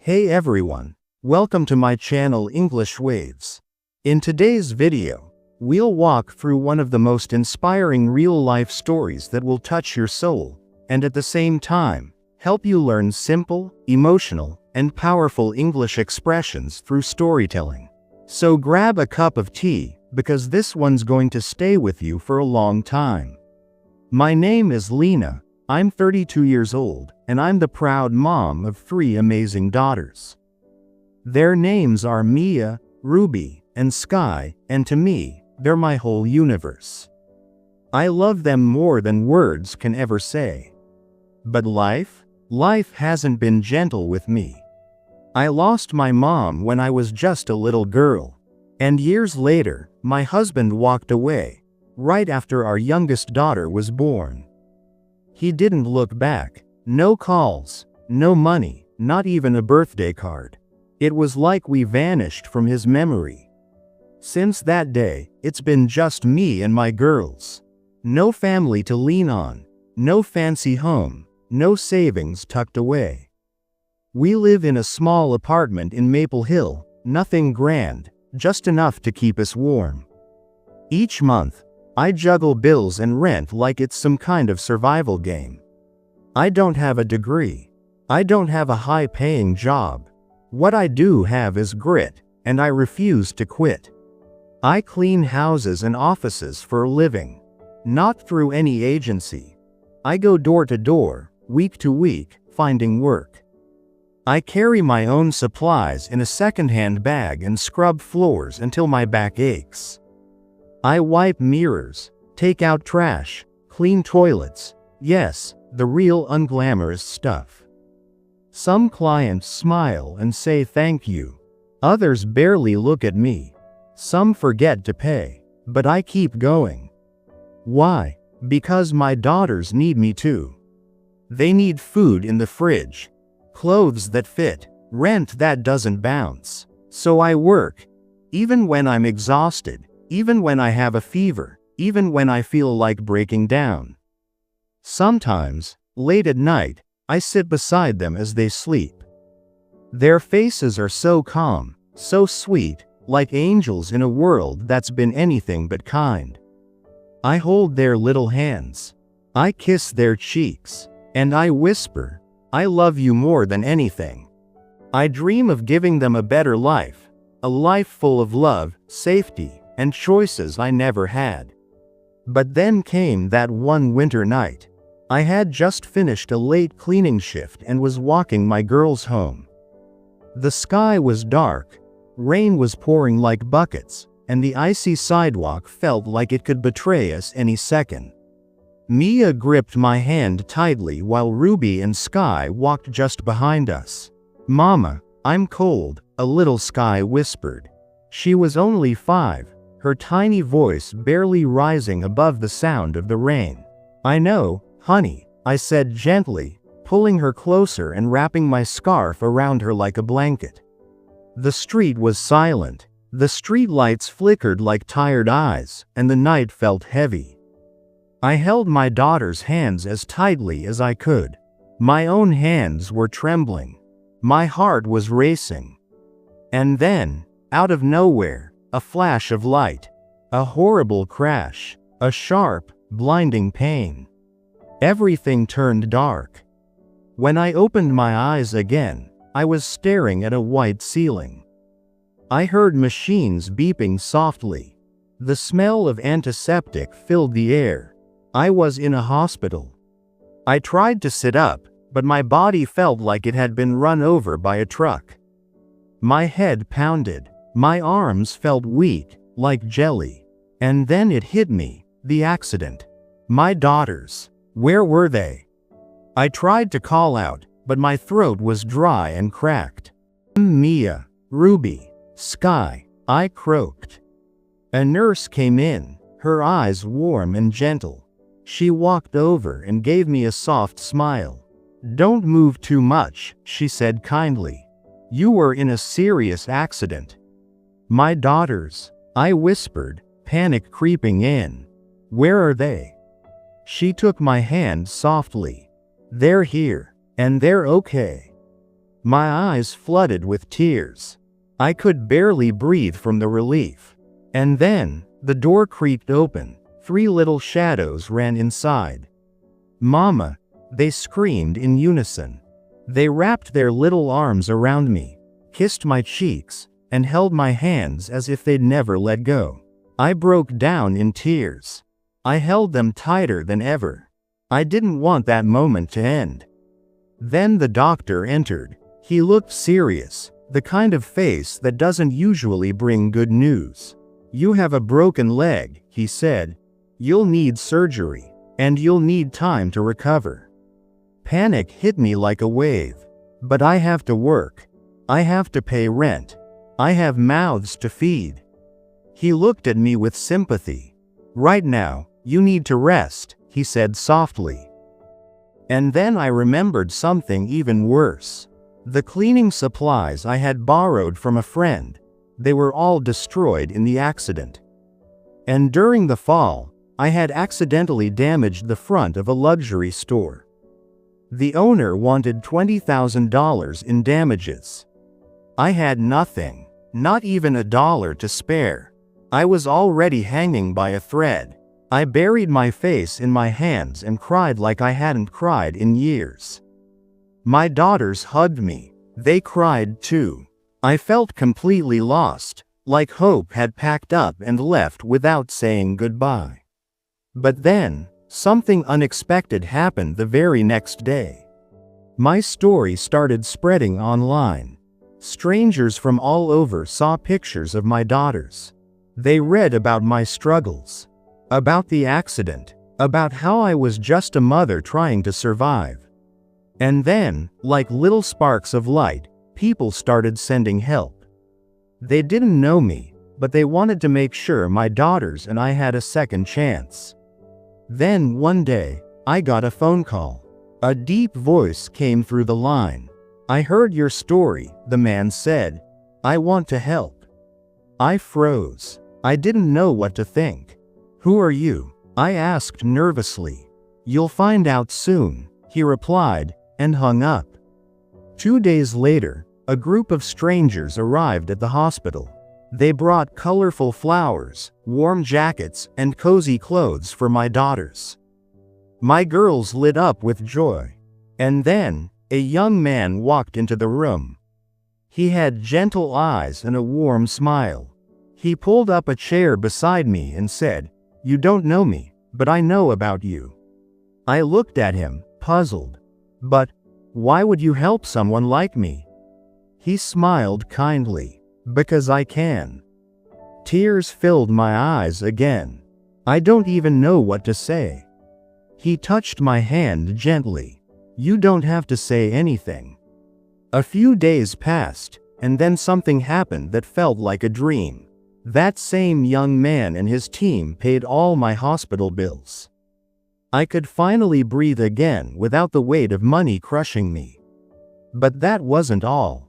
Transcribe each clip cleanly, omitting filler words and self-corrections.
Hey everyone, welcome to my channel English Waves. In today's video, we'll walk through one of the most inspiring real-life stories that will touch your soul, and at the same time, help you learn simple, emotional, and powerful English expressions through storytelling. So grab a cup of tea, because this one's going to stay with you for a long time. My name is Lena. I'm 32 years old, and I'm the proud mom of 3 amazing daughters. Their names are Mia, Ruby, and Sky, and to me, they're my whole universe. I love them more than words can ever say. But life hasn't been gentle with me. I lost my mom when I was just a little girl, and years later, my husband walked away, right after our youngest daughter was born. He didn't look back. No calls, no money, not even a birthday card. It was like we vanished from his memory. Since that day, it's been just me and my girls. No family to lean on, no fancy home, no savings tucked away. We live in a small apartment in Maple Hill, nothing grand, just enough to keep us warm. Each month, I juggle bills and rent like it's some kind of survival game. I don't have a degree. I don't have a high-paying job. What I do have is grit, and I refuse to quit. I clean houses and offices for a living. Not through any agency. I go door to door, week to week, finding work. I carry my own supplies in a second-hand bag and scrub floors until my back aches. I wipe mirrors, take out trash, clean toilets. Yes, the real unglamorous stuff. Some clients smile and say thank you. Others barely look at me. Some forget to pay, but I keep going. Why? Because my daughters need me too. They need food in the fridge, clothes that fit, rent that doesn't bounce. So I work, even when I'm exhausted. Even when I have a fever, even when I feel like breaking down. Sometimes, late at night, I sit beside them as they sleep. Their faces are so calm, so sweet, like angels in a world that's been anything but kind. I hold their little hands. I kiss their cheeks. And I whisper, I love you more than anything. I dream of giving them a better life, a life full of love, safety, and choices I never had. But then came that one winter night. I had just finished a late cleaning shift and was walking my girls home. The sky was dark, rain was pouring like buckets, and the icy sidewalk felt like it could betray us any second. Mia gripped my hand tightly while Ruby and Sky walked just behind us. "Mama, I'm cold," a little Sky whispered. She was only 5. Her tiny voice barely rising above the sound of the rain. "I know, honey," I said gently, pulling her closer and wrapping my scarf around her like a blanket. The street was silent. The streetlights flickered like tired eyes, and the night felt heavy. I held my daughter's hands as tightly as I could. My own hands were trembling. My heart was racing. And then, out of nowhere, a flash of light. A horrible crash. A sharp, blinding pain. Everything turned dark. When I opened my eyes again, I was staring at a white ceiling. I heard machines beeping softly. The smell of antiseptic filled the air. I was in a hospital. I tried to sit up, but my body felt like it had been run over by a truck. My head pounded. My arms felt weak, like jelly. And then it hit me, the accident. My daughters. Where were they? I tried to call out, but my throat was dry and cracked. "Mia, Ruby, Sky," I croaked. A nurse came in, her eyes warm and gentle. She walked over and gave me a soft smile. "Don't move too much," she said kindly. "You were in a serious accident." "My daughters," I whispered, panic creeping in. "Where are they?" She took my hand softly. "They're here, and they're okay." My eyes flooded with tears. I could barely breathe from the relief. And then, the door creaked open. 3 little shadows ran inside. "Mama!" they screamed in unison. They wrapped their little arms around me, kissed my cheeks, and held my hands as if they'd never let go. I broke down in tears. I held them tighter than ever. I didn't want that moment to end. Then the doctor entered. He looked serious, the kind of face that doesn't usually bring good news. "You have a broken leg," he said. "You'll need surgery, and you'll need time to recover." Panic hit me like a wave. But I have to work. I have to pay rent. I have mouths to feed. He looked at me with sympathy. "Right now, you need to rest," he said softly. And then I remembered something even worse. The cleaning supplies I had borrowed from a friend. They were all destroyed in the accident. And during the fall, I had accidentally damaged the front of a luxury store. The owner wanted $20,000 in damages. I had nothing, not even $1 to spare. I was already hanging by a thread. I buried my face in my hands and cried like I hadn't cried in years. My daughters hugged me. They cried too. I felt completely lost, like hope had packed up and left without saying goodbye. But then, something unexpected happened the very next day. My story started spreading online. Strangers from all over saw pictures of my daughters. They read about my struggles, about the accident, about how I was just a mother trying to survive. And then, like little sparks of light, people started sending help. They didn't know me, but they wanted to make sure my daughters and I had a second chance. Then one day, I got a phone call. A deep voice came through the line. "I heard your story," the man said. "I want to help." I froze. I didn't know what to think. "Who are you?" I asked nervously. "You'll find out soon," he replied, and hung up. 2 days later, a group of strangers arrived at the hospital. They brought colorful flowers, warm jackets, and cozy clothes for my daughters. My girls lit up with joy. And then, a young man walked into the room. He had gentle eyes and a warm smile. He pulled up a chair beside me and said, "You don't know me, but I know about you." I looked at him, puzzled. "But why would you help someone like me?" He smiled kindly. "Because I can." Tears filled my eyes again. I don't even know what to say. He touched my hand gently. "You don't have to say anything." A few days passed, and then something happened that felt like a dream. That same young man and his team paid all my hospital bills. I could finally breathe again without the weight of money crushing me. But that wasn't all.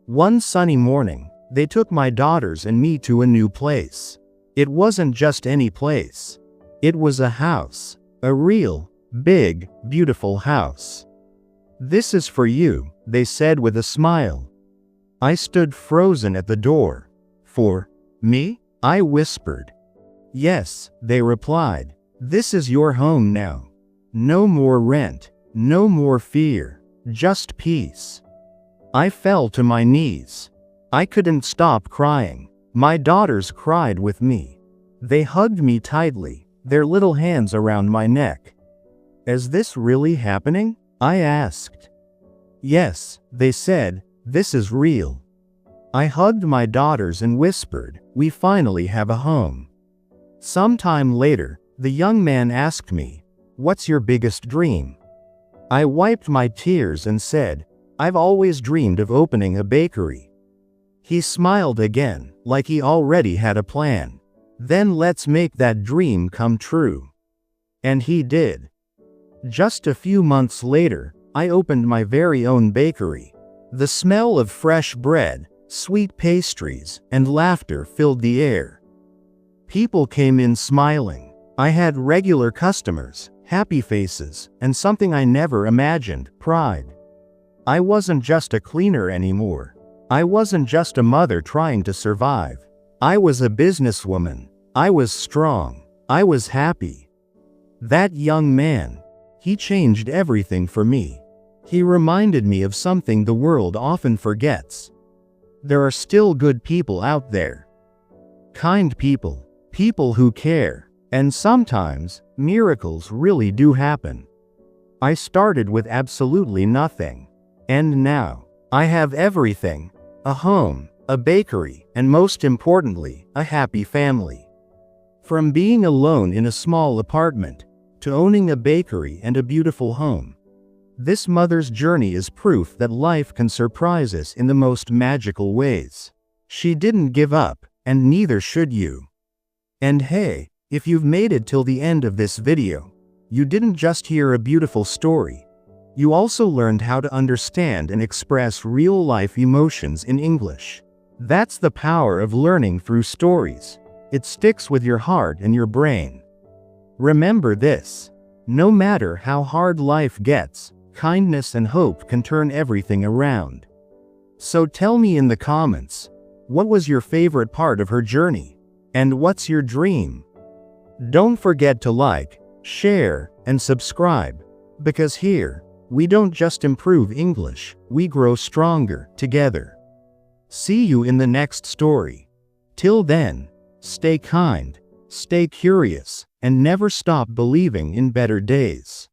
One sunny morning, they took my daughters and me to a new place. It wasn't just any place. It was a house. A real, big, beautiful house. "This is for you," they said with a smile. I stood frozen at the door. "For me?" I whispered. "Yes," they replied. "This is your home now. No more rent, no more fear, just peace." I fell to my knees. I couldn't stop crying. My daughters cried with me. They hugged me tightly, their little hands around my neck. "Is this really happening?" I asked. "Yes," they said, "this is real." I hugged my daughters and whispered, "We finally have a home." Sometime later, the young man asked me, "What's your biggest dream?" I wiped my tears and said, "I've always dreamed of opening a bakery." He smiled again, like he already had a plan. "Then let's make that dream come true." And he did. Just a few months later, I opened my very own bakery. The smell of fresh bread, sweet pastries, and laughter filled the air. People came in smiling. I had regular customers, happy faces, and something I never imagined, pride. I wasn't just a cleaner anymore. I wasn't just a mother trying to survive. I was a businesswoman. I was strong. I was happy. That young man, he changed everything for me. He reminded me of something the world often forgets. There are still good people out there. Kind people. People who care. And sometimes, miracles really do happen. I started with absolutely nothing. And now, I have everything. A home, a bakery, and most importantly, a happy family. From being alone in a small apartment, to owning a bakery and a beautiful home. This mother's journey is proof that life can surprise us in the most magical ways. She didn't give up, and neither should you. And hey, if you've made it till the end of this video, you didn't just hear a beautiful story. You also learned how to understand and express real-life emotions in English. That's the power of learning through stories. It sticks with your heart and your brain. Remember this: no matter how hard life gets, kindness and hope can turn everything around. So tell me in the comments, what was your favorite part of her journey? And what's your dream? Don't forget to like, share, and subscribe, because here, we don't just improve English, we grow stronger together. See you in the next story. Till then, stay kind, stay curious, and never stop believing in better days.